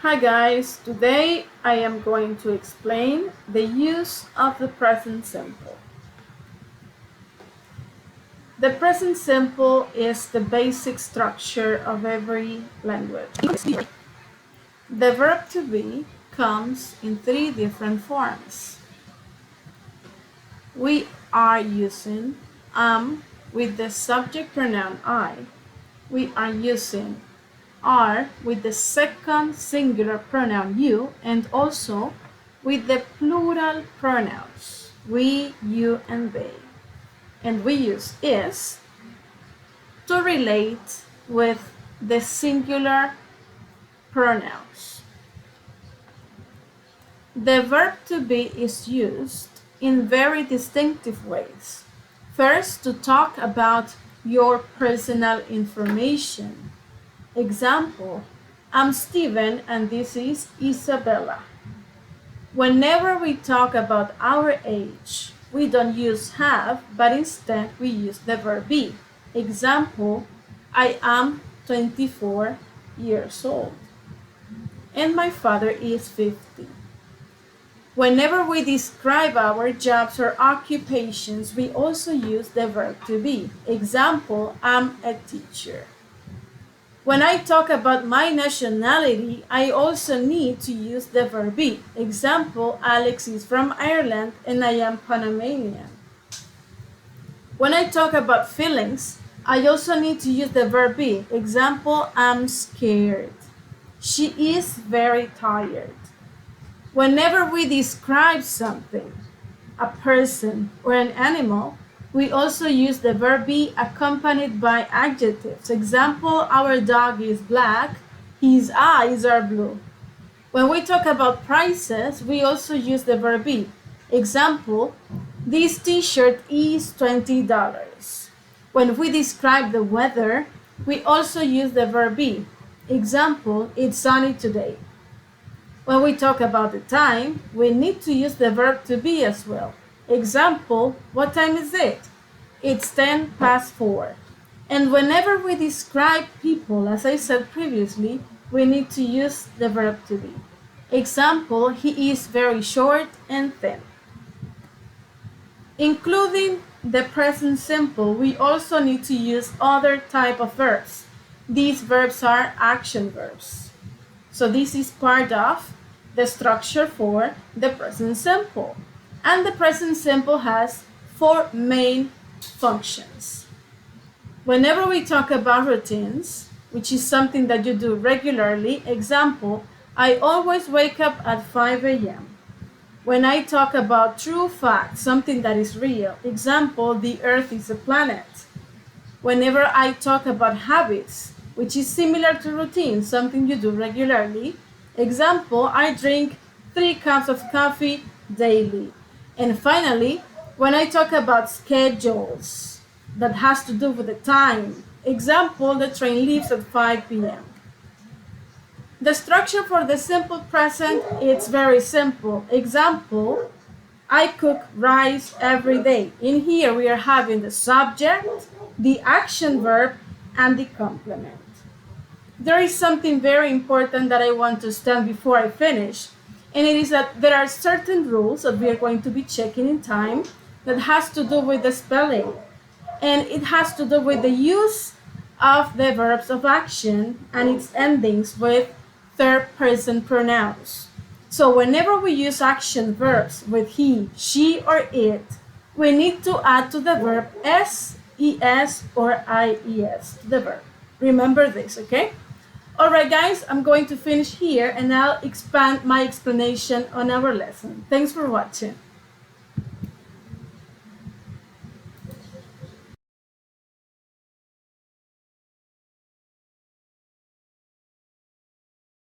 Hi guys, today I am going to explain the use of the present simple. The present simple is the basic structure of every language. The verb to be comes in three different forms. We are using am with the subject pronoun I. We are using are with the second singular pronoun you, and also with the plural pronouns we, you, and they. And we use is to relate with the singular pronouns. The verb to be is used in very distinctive ways. First, to talk about your personal information. Example, I'm Steven and this is Isabella. Whenever we talk about our age, we don't use have, but instead we use the verb be. Example, I am 24 years old and my father is 50. Whenever we describe our jobs or occupations, we also use the verb to be. Example, I'm a teacher. When I talk about my nationality, I also need to use the verb be. Example, Alex is from Ireland and I am Panamanian. When I talk about feelings, I also need to use the verb be. Example, I'm scared. She is very tired. Whenever we describe something, a person or an animal, we also use the verb be accompanied by adjectives. Example, our dog is black, his eyes are blue. When we talk about prices, we also use the verb be. Example, this t-shirt is $20. When we describe the weather, we also use the verb be. Example, it's sunny today. When we talk about the time, we need to use the verb to be as well. Example, what time is it? It's 10 past 4. And whenever we describe people, as I said previously, we need to use the verb to be. Example, he is very short and thin. Including the present simple, we also need to use other type of verbs. These verbs are action verbs. So this is part of the structure for the present simple. And the present simple has four main functions. Whenever we talk about routines, which is something that you do regularly, example, I always wake up at 5 a.m. When I talk about true fact, something that is real, example, the earth is a planet. Whenever I talk about habits, which is similar to routine, something you do regularly, example, I drink 3 cups of coffee daily. And finally, when I talk about schedules, that has to do with the time. Example, the train leaves at 5 p.m. The structure for the simple present, it's very simple. Example, I cook rice every day. In here, we are having the subject, the action verb, and the complement. There is something very important that I want to state before I finish, and it is that there are certain rules that we are going to be checking in time that has to do with the spelling, and it has to do with the use of the verbs of action and its endings with third person pronouns. So whenever we use action verbs with he, she, or it, we need to add to the verb s, es, or ies to the verb. Remember this, okay? Alright guys, I'm going to finish here and I'll expand my explanation on our lesson. Thanks for watching.